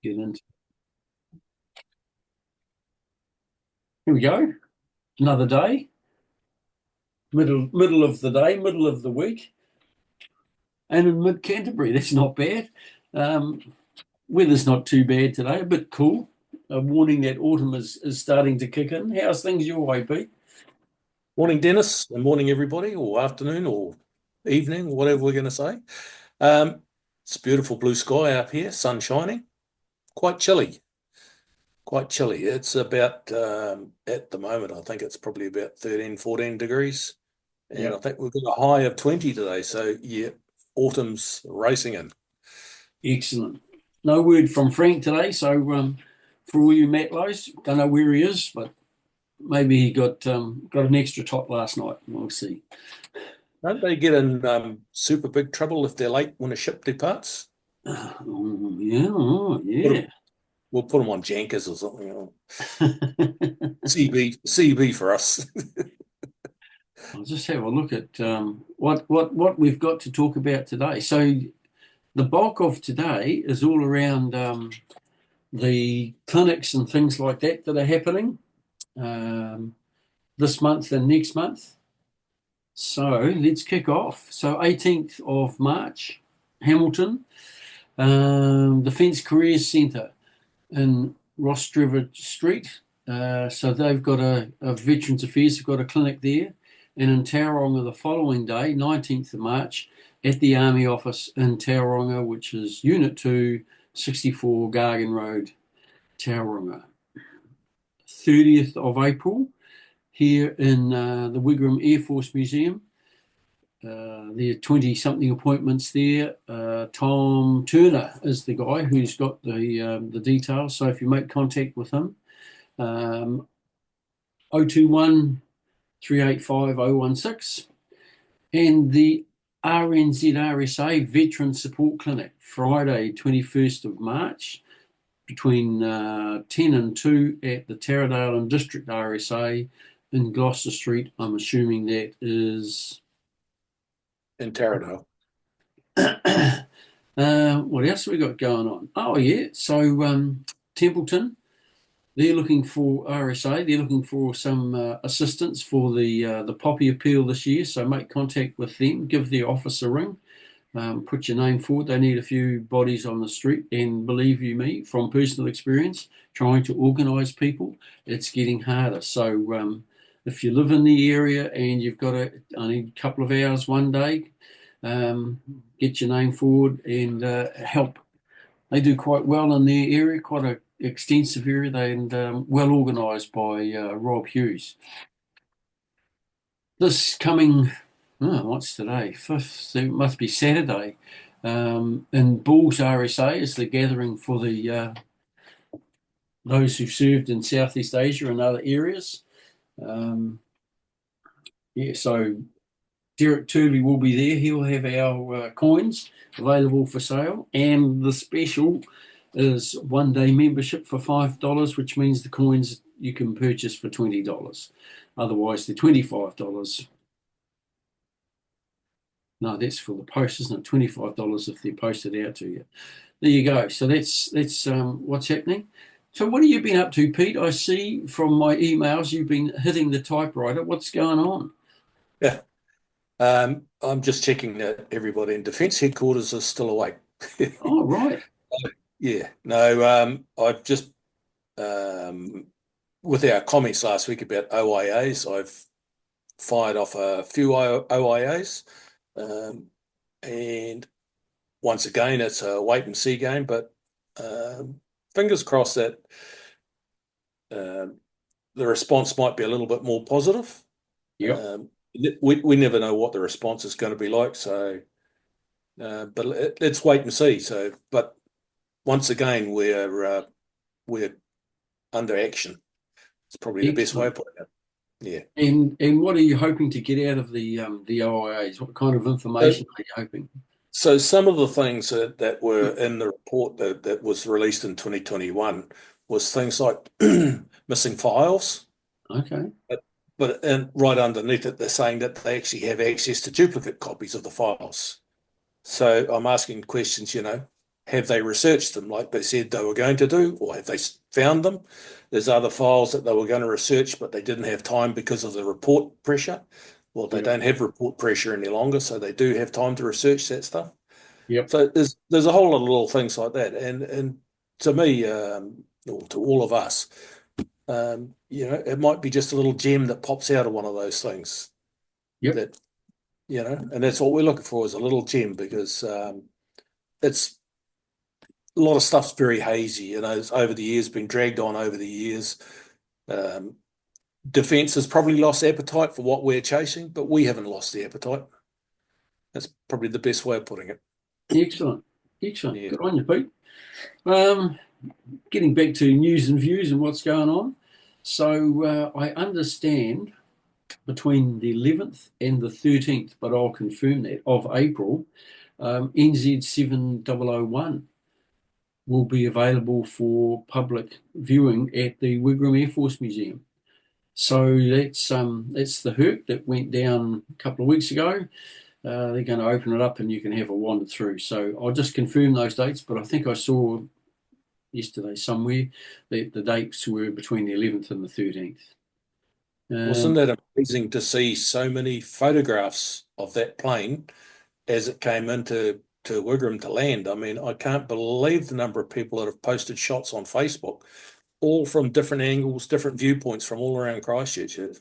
get into. Here we go. Another day. Middle of the day, middle of the week, and in mid Canterbury. That's not bad. Um, Weather's not too bad today. A bit cool. A warning that autumn is starting to kick in. How's things your way, Pete? Morning, Dennis, and morning, everybody, or afternoon, or evening, or whatever we're going to say. Um, it's beautiful blue sky up here, sun shining, quite chilly, quite chilly. It's about, at the moment, I think it's probably about 13, 14 degrees, and I Yep. think we've got a high of 20 today. So, yeah, autumn's racing in. Excellent. No word from Frank today, so for all you Matlows, don't know where he is, but maybe he got an extra tot last night. We'll see. Don't they get in super big trouble if they're late when a ship departs? Yeah, oh, Put yeah. 'em- we'll put them on Jankers or something. CB for us. I'll just have a look at what we've got to talk about today. So the bulk of today is all around the clinics and things like that are happening um, this month and next month. So let's kick off. So 18th of March, Hamilton, Defence Careers Centre in Ross Driver Street. So they've got a Veterans Affairs, have got a clinic there. And in Tauranga the following day, 19th of March, at the Army Office in Tauranga, which is Unit 2, 64 Gargan Road, Tauranga. 30th of April, here in the Wigram Air Force Museum. There are 20 something appointments there. Tom Turner is the guy who's got the details. So if you make contact with him, 021 385 016, and the RNZ RSA Veteran Support Clinic, Friday, 21st of March, between 10 and 2 at the Taradale and District RSA in Gloucester Street. I'm assuming that is. In Taradale. What else have we got going on? Oh, yeah. So, Templeton, they're looking for RSA. They're looking for some assistance for the Poppy Appeal this year. So, make contact with them. Give their office a ring. Put your name forward. They need a few bodies on the street. And believe you me, from personal experience, trying to organise people, it's getting harder. So, if you live in the area and you've got only a couple of hours one day, um, get your name forward and help. They do quite well in their area, quite an extensive area, and well organised by Rob Hughes. This coming, what's today? 5th, so it must be Saturday. In Bulls RSA is the gathering for the those who served in Southeast Asia and other areas. Um, yeah, so Derek Turley will be there. He'll have our coins available for sale, and the special is 1 day membership for $5, which means the coins you can purchase for $20. Otherwise, they're $25. No, that's for the post, isn't it? $25 if they're posted out to you. There you go. So that's what's happening. So what have you been up to, Pete? I see from my emails you've been hitting the typewriter. What's going on? Yeah. I'm just checking that everybody in Defence Headquarters is still awake. Oh, right. Yeah. No, I've just, um, with our comments last week about OIAs, I've fired off a few OIAs. And once again, it's a wait and see game, but fingers crossed that um the response might be a little bit more positive. Yep. We never know what the response is going to be like, so but let's wait and see. So, but once again, we're under action. It's probably the best way of Excellent. putting it. Yeah. And what are you hoping to get out of the OIAs? What kind of So, information are you hoping? so some of the things that were in the report that was released in 2021 was things like missing files, Okay. but and right underneath it, they're saying that they actually have access to duplicate copies of the files. So I'm asking questions, have they researched them like they said they were going to do, or have they found them? There's other files that they were going to research, but they didn't have time because of the report pressure. Well, they Yep. don't have report pressure any longer, so they do have time to research that stuff. Yep. So there's a whole lot of little things like that, and to me, or to all of us, it might be just a little gem that pops out of one of those things Yep. that and that's what we're looking for is a little gem because it's a lot of stuff's very hazy. It's over the years, been dragged on over the years. Um, Defense has probably lost appetite for what we're chasing, but we haven't lost the appetite. That's probably the best way of putting it. Excellent. Excellent. Yeah. Good on you, Pete. Um, Getting back to news and views and what's going on. So I understand between the 11th and the 13th, but I'll confirm that, of April, NZ 7001 will be available for public viewing at the Wigram Air Force Museum. So that's the Herc that went down a couple of weeks ago. They're going to open it up and you can have a wander through. So I'll just confirm those dates, but I think I saw yesterday somewhere that the dates were between the 11th and the 13th. Wasn't that amazing to see so many photographs of that plane as it came into Wigram to land? I mean, I can't believe the number of people that have posted shots on Facebook, all from different angles, different viewpoints from all around Christchurch. It's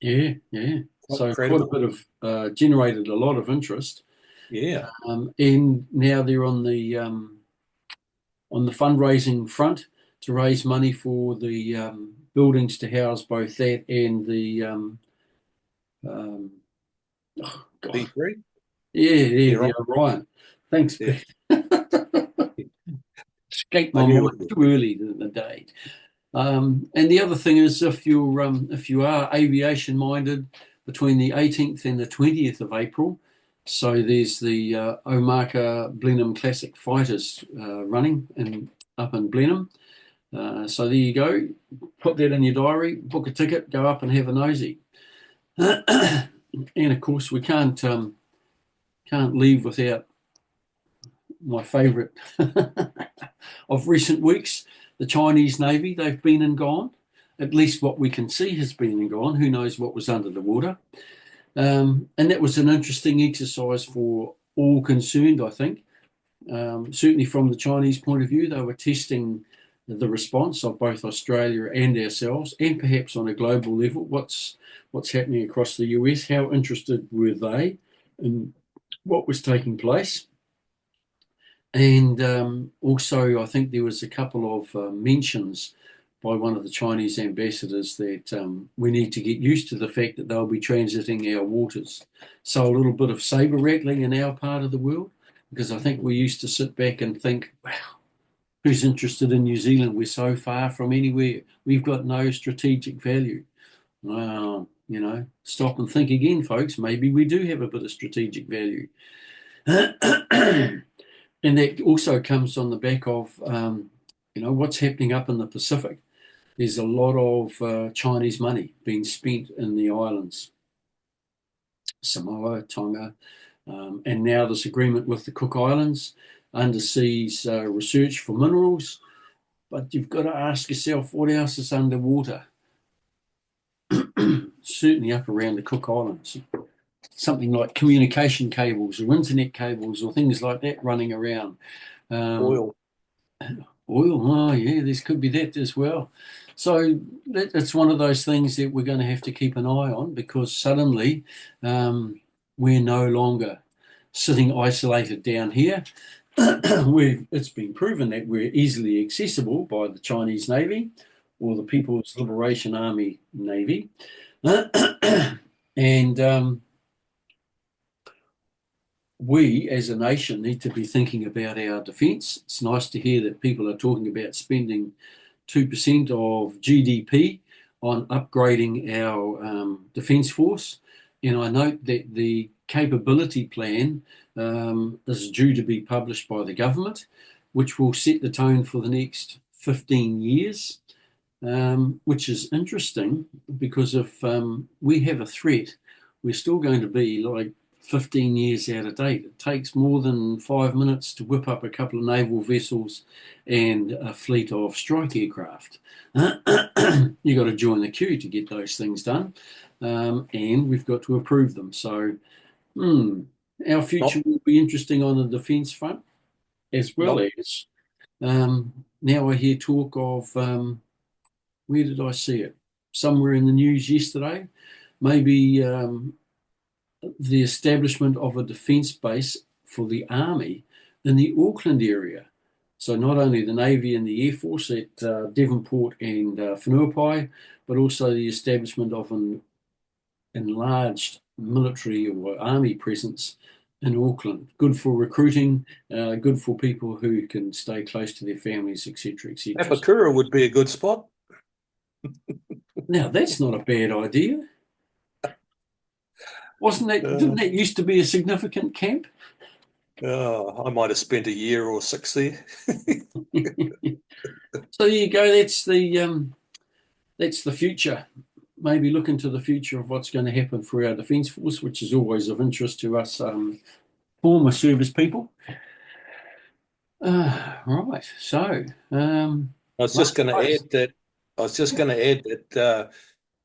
Yeah, yeah. quite So quite a incredible. bit of generated a lot of interest, Yeah. and now they're on the fundraising front to raise money for the buildings to house both that and the um, oh God, B3? yeah, You're the on. Orion. Thanks, Yeah. Pete. Escaped my Maybe mind we'll do. too early in the day. And the other thing is, if you are aviation minded, between the 18th and the 20th of April, so there's the Omaka Blenheim Classic Fighters running up in Blenheim. So there you go. Put that in your diary. Book a ticket. Go up and have a nosy. And of course, we can't leave without my favourite of recent weeks, the Chinese Navy. They've been and gone. At least what we can see has been and gone. Who knows what was under the water? And that was an interesting exercise for all concerned, I think. Certainly from the Chinese point of view, they were testing the response of both Australia and ourselves, and perhaps on a global level, what's happening across the US. How interested were they in what was taking place? And also, I think there was a couple of mentions by one of the Chinese ambassadors that we need to get used to the fact that they'll be transiting our waters. So a little bit of saber rattling in our part of the world, because I think we used to sit back and think, wow, who's interested in New Zealand? We're so far from anywhere. We've got no strategic value. Well, stop and think again, folks. Maybe we do have a bit of strategic value. And that also comes on the back of, what's happening up in the Pacific. There's a lot of Chinese money being spent in the islands, Samoa, Tonga, and now this agreement with the Cook Islands, underseas research for minerals. But you've got to ask yourself, what else is underwater? Certainly up around the Cook Islands. Something like communication cables or internet cables or things like that running around. Um, Oil. Oil, oh yeah, this could be that as well. So it's one of those things that we're going to have to keep an eye on because suddenly we're no longer sitting isolated down here. It's been proven that we're easily accessible by the Chinese Navy or the People's Liberation Army Navy. And we as a nation need to be thinking about our defence. It's nice to hear that people are talking about spending 2% of GDP on upgrading our defence force. And I note that the capability plan is due to be published by the government, which will set the tone for the next 15 years, which is interesting because if we have a threat, we're still going to be like 15 years out of date. It takes more than 5 minutes to whip up a couple of naval vessels and a fleet of strike aircraft. You've got to join the queue to get those things done, and we've got to approve them. So, our future Not will be interesting on the defence front, as well not as now I hear talk of where did I see it? Somewhere in the news yesterday, maybe the establishment of a defence base for the Army in the Auckland area. So not only the Navy and the Air Force at Devonport and Whenuapai, but also the establishment of an enlarged military or army presence in Auckland. Good for recruiting, good for people who can stay close to their families, etc., etc. Apakura would be a good spot. Now that's not a bad idea. Wasn't that? Didn't that used to be a significant camp? I might have spent a year or 6 there. So there you go. That's the future. Maybe look into the future of what's going to happen for our Defence Force, which is always of interest to us former service people. Right. So I was just going to add that.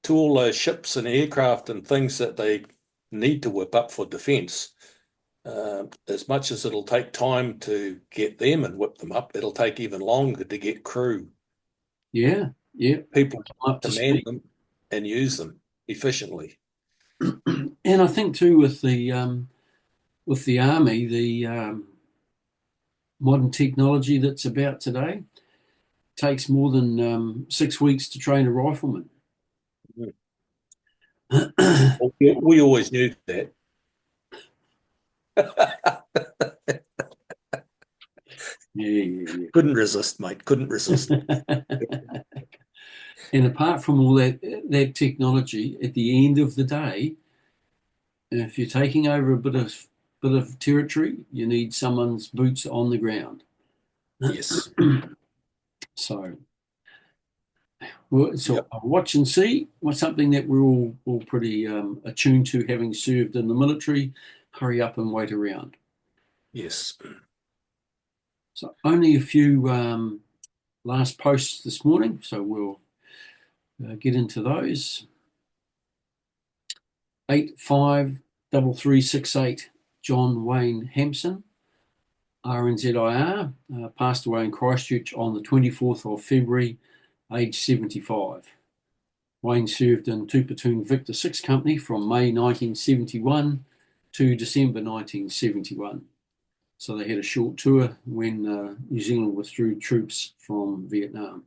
To all those ships and aircraft and things that they need to whip up for defence, as much as it'll take time to get them and whip them up, it'll take even longer to get crew, yeah, people up to to man speed. them and use them efficiently. And I think too with the army, the modern technology that's about today takes more than 6 weeks to train a rifleman. We always knew that. Yeah. Couldn't resist, mate. Couldn't resist. And apart from all that technology, at the end of the day, if you're taking over a bit of territory, you need someone's boots on the ground. Yes. So, well, Yep. watch and see was something that we're all pretty attuned to, having served in the military. Hurry up and wait around. Yes. So only a few last posts this morning, so we'll get into those. 853368 John Wayne Hampson, RNZIR, passed away in Christchurch on the 24th of February, age 75. Wayne served in 2 Platoon Victor 6 Company from May 1971 to December 1971. So they had a short tour when New Zealand withdrew troops from Vietnam.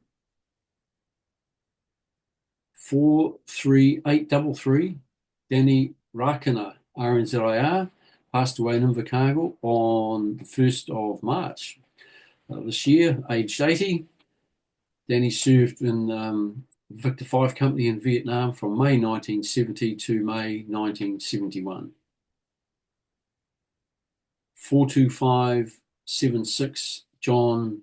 43833 Danny Rakana, RNZIR, passed away in Invercargill on the 1st of March this year, aged 80. Danny served in Victor 5 Company in Vietnam from May 1970 to May 1971. 42576 John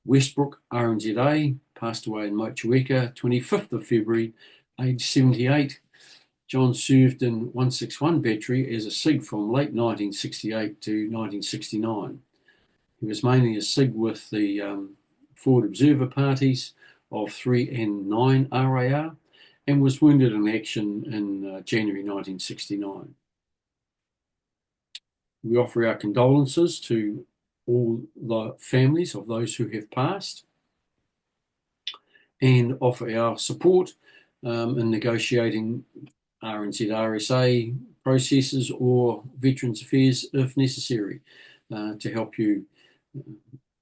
Westbrook, RNZA, passed away in Motueka, 25th of February, age 78. John served in 161 Battery as a SIG from late 1968 to 1969. He was mainly a SIG with the Forward Observer parties of 3 and 9 RAR and was wounded in action in January 1969. We offer our condolences to all the families of those who have passed and offer our support in negotiating RNZ RSA processes or Veterans Affairs if necessary to help you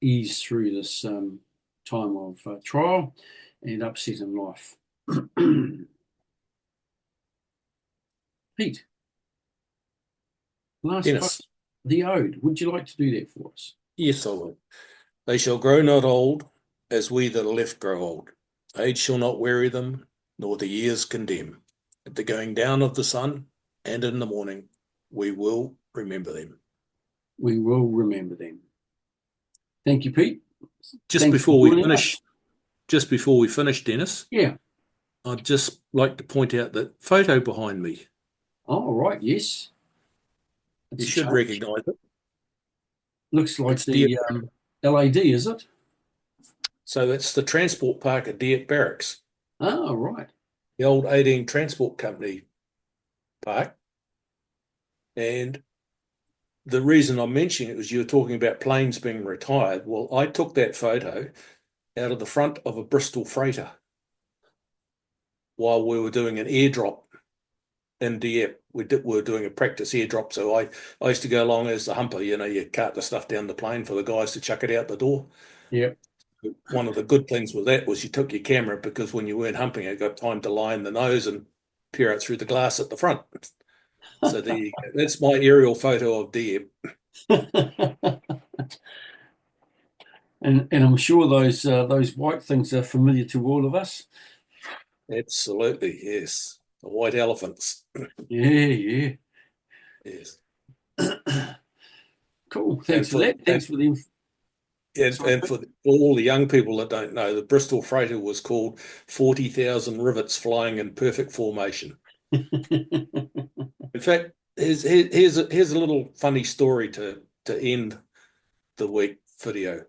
ease through this time of trial and upset in life. Pete, last Dennis. post, the ode. Would you like to do that for us? Yes, I will. They shall grow not old, as we that are left grow old. Age shall not weary them, nor the years condemn. At the going down of the sun and in the morning, we will remember them. We will remember them. Thank you, Pete. Just Thanks before for we joining finish, us. just before we finish, Dennis, Yeah. I'd just like to point out that photo behind me. Oh, right. Yes. You It's a should change. recognise it. Looks like It's Dieppe. the LAD, is it? So it's the transport park at Dieppe Barracks, Oh, right. the old 18 Transport Company park. And the reason I'm mentioning it was you were talking about planes being retired. Well, I took that photo out of the front of a Bristol freighter while we were doing an airdrop in Dieppe. We were doing a practice airdrop. So I used to go along as the humper, you cart the stuff down the plane for the guys to chuck it out the door. Yep. One of the good things with that was you took your camera because when you weren't humping it, got time to lie in the nose and peer out through the glass at the front. So there you go. That's my aerial photo of Dieppe. And I'm sure those white things are familiar to all of us. Absolutely, yes. The white elephants. Yeah, Yes. yeah. Cool. And Thanks for that. Thanks for the sorry. for all the young people that don't know, the Bristol freighter was called 40,000 rivets flying in perfect formation. In fact, here's a little funny story to end the week video.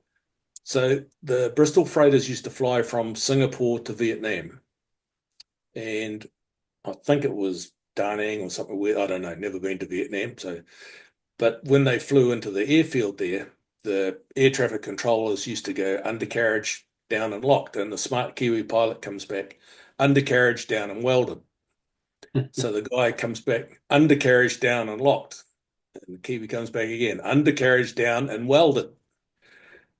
So the Bristol freighters used to fly from Singapore to Vietnam, and I think it was Da Nang or something weird. I don't know. Never been to Vietnam. So, but when they flew into the airfield there, the air traffic controllers used to go undercarriage down and locked, and the smart Kiwi pilot comes back undercarriage down and welded. So the guy comes back undercarriage down and locked, and the Kiwi comes back again undercarriage down and welded.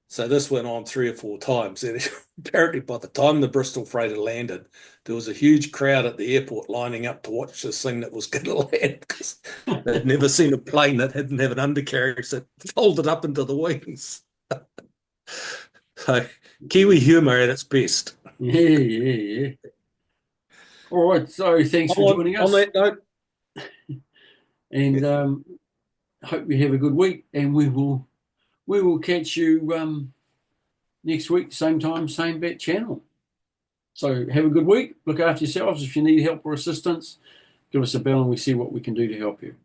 So this went on 3 or 4 times. And apparently, by the time the Bristol freighter landed, there was a huge crowd at the airport lining up to watch this thing that was going to land because they'd never seen a plane that didn't have an undercarriage that folded up into the wings. So, Kiwi humour at its best. Yeah, yeah, yeah. All right. So thanks for joining On us, that note, and hope you have a good week. And we will catch you next week, same time, same bat channel. So have a good week. Look after yourselves. If you need help or assistance, give us a bell and we see what we can do to help you.